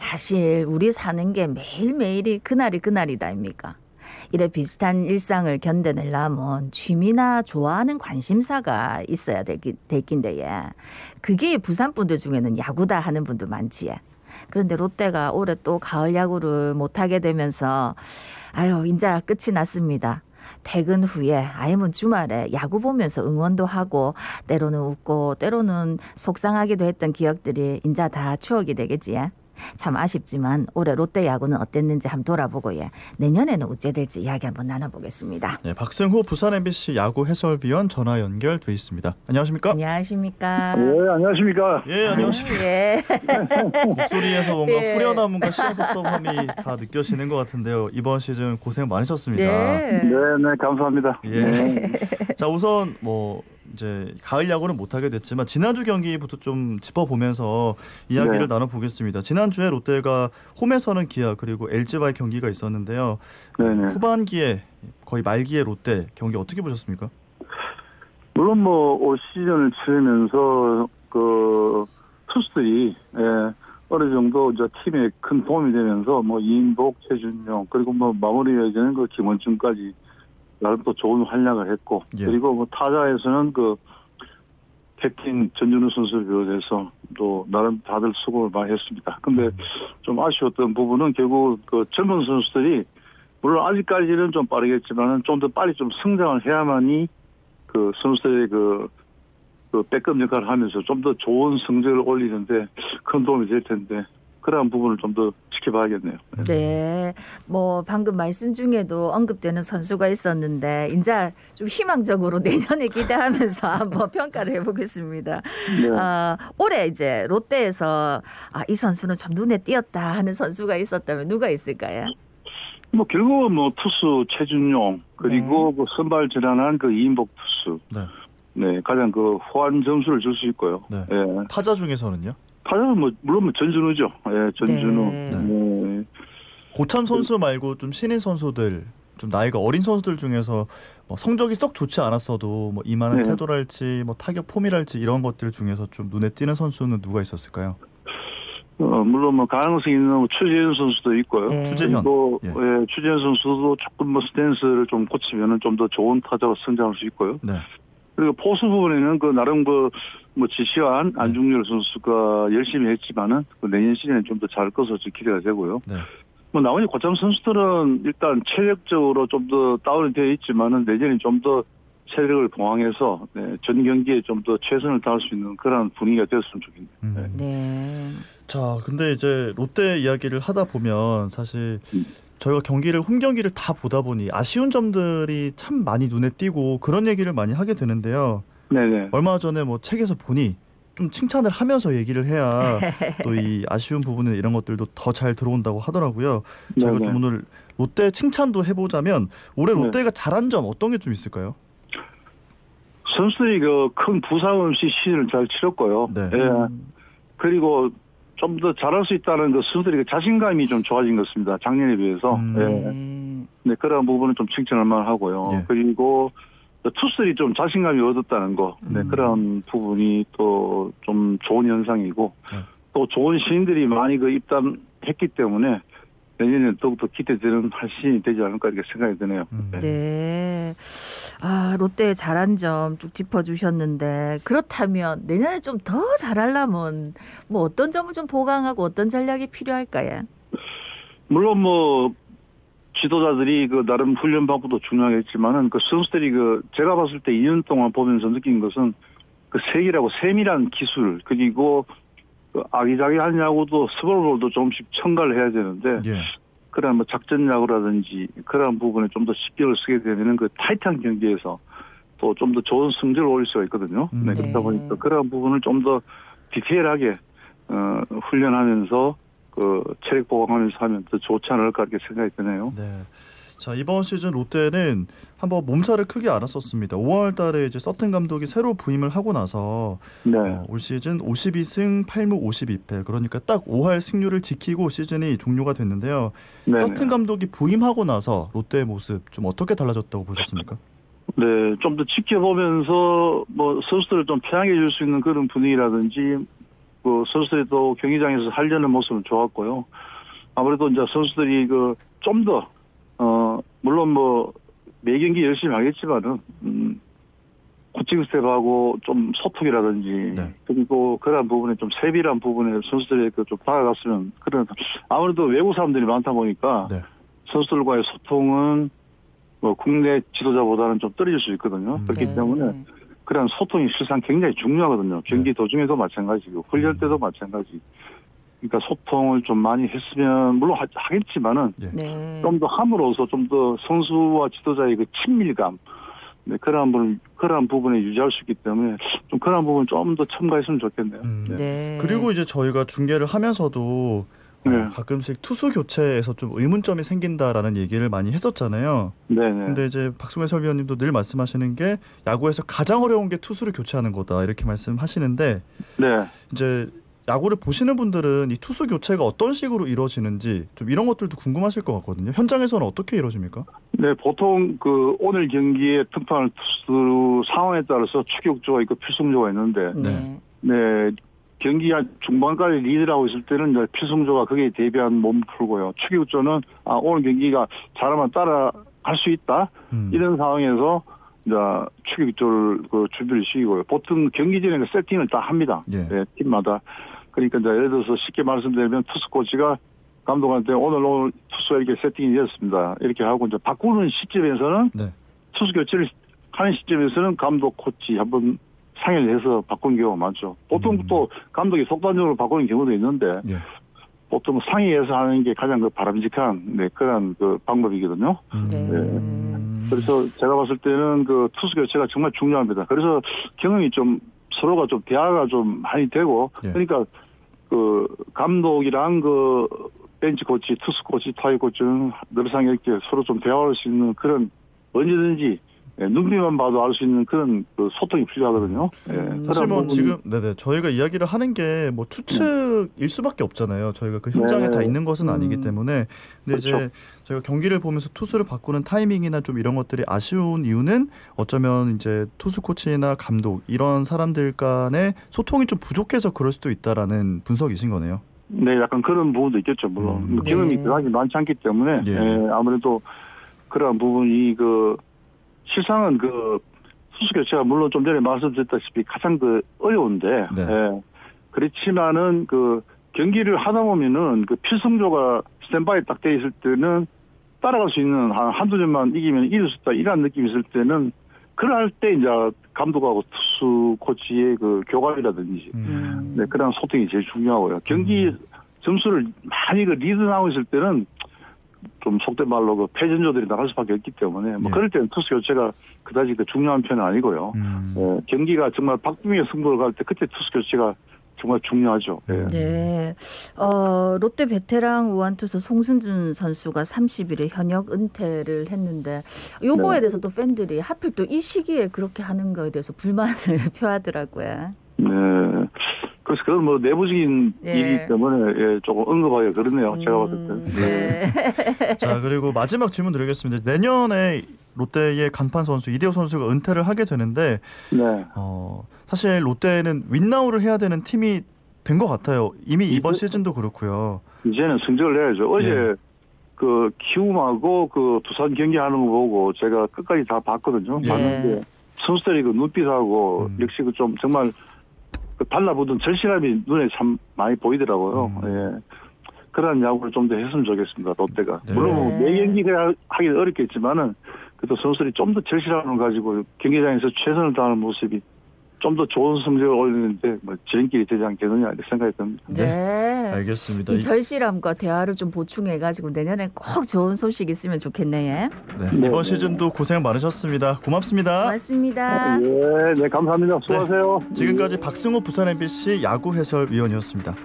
사실 우리 사는 게 매일매일이 그날이 그날이다 아닙니까? 이래 비슷한 일상을 견뎌내려면 취미나 좋아하는 관심사가 있어야 되긴데 예. 그게 부산 분들 중에는 야구다 하는 분도 많지. 그런데 롯데가 올해 또 가을 야구를 못하게 되면서 아유 이제 끝이 났습니다. 퇴근 후에 아니면 주말에 야구 보면서 응원도 하고 때로는 웃고 때로는 속상하기도 했던 기억들이 이제 다 추억이 되겠지. 참 아쉽지만 올해 롯데 야구는 어땠는지 한번 돌아보고 내년에는 어째 될지 이야기 한번 나눠보겠습니다. 네, 박승호 부산 MBC 야구 해설위원 전화 연결돼 있습니다. 안녕하십니까? 안녕하십니까? 네, 안녕하십니까? 예, 안녕하십니까? 예. 목소리에서 뭔가 예. 후련함과 시원섭섭함이 다 느껴지는 것 같은데요. 이번 시즌 고생 많으셨습니다. 네. 네, 감사합니다. 예. 네. 자, 우선 이제 가을 야구는 못하게 됐지만 지난주 경기부터 좀 짚어보면서 이야기를 네. 나눠보겠습니다. 지난주에 롯데가 홈에서는 기아 그리고 LG와의 경기가 있었는데요. 네네. 후반기에 거의 말기에 롯데 경기 어떻게 보셨습니까? 물론 올 시즌을 치르면서 그 투수들이 어느 정도 이제 팀에 큰 도움이 되면서 이인복, 최준용 그리고 마무리해주는 그 김원중까지 나름 또 좋은 활약을 했고 예. 그리고 타자에서는 그 캡틴 전준우 선수를 비롯해서 또 나름 다들 수고를 많이 했습니다. 근데 좀 아쉬웠던 부분은 결국 그 젊은 선수들이 물론 아직까지는 좀 빠르겠지만은 좀 더 빨리 좀 성장을 해야만이 그 선수들의 그 백업 역할을 하면서 좀 더 좋은 성적을 올리는데 큰 도움이 될 텐데 그러한 부분을 좀 더 지켜봐야겠네요. 네, 방금 말씀 중에도 언급되는 선수가 있었는데 이제 좀 희망적으로 내년에 기대하면서 한번 평가를 해보겠습니다. 네. 올해 이제 롯데에서 이 선수는 좀 눈에 띄었다 하는 선수가 있었다면 누가 있을까요? 결국은 투수 최준용 그리고 그 선발 전환한 그 이인복 투수. 네. 네, 가장 그 후한 점수를 줄 수 있고요. 네. 예. 타자 중에서는요? 타자는 물론 전준우죠. 예, 전준우. 네. 네. 고참 선수 말고 좀 신인 선수들, 좀 나이가 어린 선수들 중에서 성적이 썩 좋지 않았어도 이만한 네. 태도랄지 타격 폼이랄지 이런 것들 중에서 좀 눈에 띄는 선수는 누가 있었을까요? 물론 가능성이 있는 추재현 선수도 있고요. 네. 추재현. 또 예. 추재현 선수도 조금 스탠스를 좀 고치면은 좀 더 좋은 타자로 성장할 수 있고요. 네. 그리고 포수 부분에는 나름 지시한 안중열 선수가 열심히 했지만은 내년 시즌에 좀 더 잘 것으로 기대가 되고요. 네. 나머지 고참 선수들은 일단 체력적으로 좀 더 다운이 되어 있지만은 내년에 좀 더 체력을 보강해서 전 경기에 좀 더 최선을 다할 수 있는 그런 분위기가 되었으면 좋겠네요. 네. 자, 근데 이제 롯데 이야기를 하다 보면 사실 저희가 홈 경기를 다 보다 보니 아쉬운 점들이 참 많이 눈에 띄고 그런 얘기를 많이 하게 되는데요. 네네. 얼마 전에 책에서 보니 좀 칭찬을 하면서 얘기를 해야 또 이 아쉬운 부분이나 이런 것들도 더 잘 들어온다고 하더라고요. 저희가 네네. 좀 오늘 롯데 칭찬도 해보자면 올해 롯데가 잘한 점 어떤 게 좀 있을까요? 선수들이 큰 부상 없이 시즌을 잘 치렀고요. 네. 예. 그리고 좀 더 잘할 수 있다는 선수들이 자신감이 좀 좋아진 것 같습니다. 작년에 비해서. 예. 네, 그런 부분은 좀 칭찬할 만하고요. 예. 그리고 투수들이 좀 자신감이 얻었다는 거. 네, 그런 부분이 또 좀 좋은 현상이고 또 좋은 시인들이 많이 입단했기 때문에 내년에는 더욱더 기대되는 한 시즌이 되지 않을까 이렇게 생각이 드네요. 네. 롯데의 잘한 점 쭉 짚어주셨는데 그렇다면 내년에 좀 더 잘하려면 어떤 점을 좀 보강하고 어떤 전략이 필요할까요? 물론 지도자들이 나름 훈련 방법도 중요하겠지만은 선수들이 제가 봤을 때 2년 동안 보면서 느낀 것은 색이라고 세밀한 기술 그리고 아기자기한 야구도 스몰볼도 조금씩 첨가를 해야 되는데 예. 그런 작전 야구라든지 그런 부분에 좀 더 신경을 쓰게 되면은 타이트한 경기에서 또 좀 더 좋은 성적을 올릴 수가 있거든요. 네, 그렇다 보니까 그런 부분을 좀 더 디테일하게 훈련하면서 체력 보강하면서 하면 더 좋지 않을까 이렇게 생각이 드네요. 네. 자, 이번 시즌 롯데는 한번 몸살을 크게 앓았었습니다. 5월 달에 이제 서튼 감독이 새로 부임을 하고 나서 네. 올 시즌 52승 8무 52패 그러니까 딱 5할 승률을 지키고 시즌이 종료가 됐는데요. 네네. 서튼 감독이 부임하고 나서 롯데의 모습 좀 어떻게 달라졌다고 보셨습니까? 네, 좀 더 지켜보면서 선수들을 좀 편하게 해줄 수 있는 그런 분위기라든지 그 선수들이 또 경기장에서 하려는 모습은 좋았고요. 아무래도 이제 선수들이 그 좀 더 물론 뭐 매 경기 열심히 하겠지만은 코칭 스텝하고 좀 소통이라든지 네. 그리고 그런 부분에 좀 세밀한 부분에 선수들에게 좀 다가갔으면 그런 아무래도 외국 사람들이 많다 보니까 네. 선수들과의 소통은 뭐 국내 지도자보다는 좀 떨어질 수 있거든요. 그렇기 네. 때문에 그런 소통이 실상 굉장히 중요하거든요. 경기 도중에도 마찬가지고 훈련 때도 마찬가지. 그러니까 소통을 좀 많이 했으면 물론 하겠지만은 네. 좀 더 함으로써 좀 더 선수와 지도자의 그 친밀감 네, 그러한 부분에 유지할 수 있기 때문에 좀 그러한 부분 좀 더 첨가했으면 좋겠네요. 네. 네. 그리고 이제 저희가 중계를 하면서도 네. 가끔씩 투수 교체에서 좀 의문점이 생긴다라는 얘기를 많이 했었잖아요. 네네. 근데 이제 박승호 해설위원님도 늘 말씀하시는 게 야구에서 가장 어려운 게 투수를 교체하는 거다 이렇게 말씀하시는데 네. 이제 야구를 보시는 분들은 이 투수 교체가 어떤 식으로 이루어지는지 좀 이런 것들도 궁금하실 것 같거든요. 현장에서는 어떻게 이루어집니까? 네, 보통 그 오늘 경기에 등판할 투수 상황에 따라서 추격조가 있고 필승조가 있는데, 네. 네, 경기 한 중반까지 리드를 하고 있을 때는 이제 필승조가 거기에 대비한 몸을 풀고요. 추격조는 오늘 경기가 잘하면 따라갈 수 있다 이런 상황에서 이제 추격조를 그 준비를 시키고요. 보통 경기 전에 그 세팅을 다 합니다. 예. 네, 팀마다. 그러니까 이제 예를 들어서 쉽게 말씀드리면 투수 코치가 감독한테 오늘 투수가 이렇게 세팅이 되었습니다. 이렇게 하고 이제 바꾸는 시점에서는 네. 투수 교체를 하는 시점에서는 감독 코치 한번 상의를 해서 바꾸는 경우가 많죠. 보통 또 감독이 속단적으로 바꾸는 경우도 있는데 예. 보통 상의해서 하는 게 가장 그 바람직한 네, 그런 그 방법이거든요. 네. 그래서 제가 봤을 때는 그 투수 교체가 정말 중요합니다. 그래서 경험이 좀 서로가 좀 대화가 좀 많이 되고 예. 그러니까 그 감독이랑 그 벤치 코치, 투수 코치, 타이 코치는 늘상 이렇게 서로 좀 대화할 수 있는 그런 언제든지 눈빛만 봐도 알 수 있는 그런 그 소통이 필요하거든요. 사실 뭐 지금 네네 저희가 이야기를 하는 게 뭐 추측일 수밖에 없잖아요. 저희가 그 현장에 네. 다 있는 것은 아니기 때문에. 근데 그렇죠. 이제 저희가 경기를 보면서 투수를 바꾸는 타이밍이나 좀 이런 것들이 아쉬운 이유는 어쩌면 이제 투수 코치나 감독 이런 사람들 간의 소통이 좀 부족해서 그럴 수도 있다라는 분석이신 거네요. 네, 약간 그런 부분도 있겠죠. 물론 경험이 네. 그다지 많지 않기 때문에 예. 아무래도 그런 부분이 그 실상은 그 투수 교체가 물론 좀 전에 말씀드렸다시피 가장 그 어려운데 네. 그렇지만은 그 경기를 하다 보면은 그 필승조가 스탠바이 딱 돼 있을 때는 따라갈 수 있는 한두 점만 이기면 이길 수 있다 이런 느낌이 있을 때는 그럴 때 이제 감독하고 투수 코치의 그 교감이라든지 네, 그런 소통이 제일 중요하고요. 경기 점수를 많이 그 리드 나오고 있을 때는 좀 속된 말로 그 패전조들이 나갈 수밖에 없기 때문에 뭐 예. 그럴 때는 투수 교체가 그다지 그 중요한 편은 아니고요. 경기가 정말 박빙의 승부를 갈 때 그때 투수 교체가 정말 중요하죠. 예. 네. 롯데 베테랑 우완투수 송승준 선수가 30일에 현역 은퇴를 했는데 요거에 네. 대해서 또 팬들이 하필 또 이 시기에 그렇게 하는 거에 대해서 불만을 표하더라고요. 네. 그래서 그건 뭐 내부적인 예. 일이기 때문에 조금 언급하기가 그렇네요. 제가 봤을 때는. 네. 자 그리고 마지막 질문 드리겠습니다. 내년에 롯데의 간판 선수 이대호 선수가 은퇴를 하게 되는데 네. 사실 롯데는 윈나우를 해야 되는 팀이 된 것 같아요. 이미 이번 시즌도 그렇고요. 이제는 성적을 내야죠. 어제 예. 그 키움하고 그 두산 경기하는 거 보고 제가 끝까지 다 봤거든요. 예. 봤는데 선수들이 그 눈빛하고 역시 그 좀 정말 그 달라붙은 절실함이 눈에 참 많이 보이더라고요. 예. 그런 야구를 좀 더 했으면 좋겠습니다. 롯데가. 네. 물론 뭐 매 경기가 하기는 어렵겠지만은 그래도 선수들이 좀 더 절실함을 가지고 경기장에서 최선을 다하는 모습이 좀 더 좋은 성적을 올리는데 뭐 지름길이 되지 않겠느냐 이렇게 생각이 듭니다. 네. 알겠습니다. 이 절실함과 대화를 좀 보충해가지고 내년에 꼭 좋은 소식 있으면 좋겠네요. 네, 이번 시즌도 고생 많으셨습니다. 고맙습니다. 고맙습니다. 예, 네, 감사합니다. 수고하세요. 지금까지 박승호 부산 MBC 야구 해설위원이었습니다.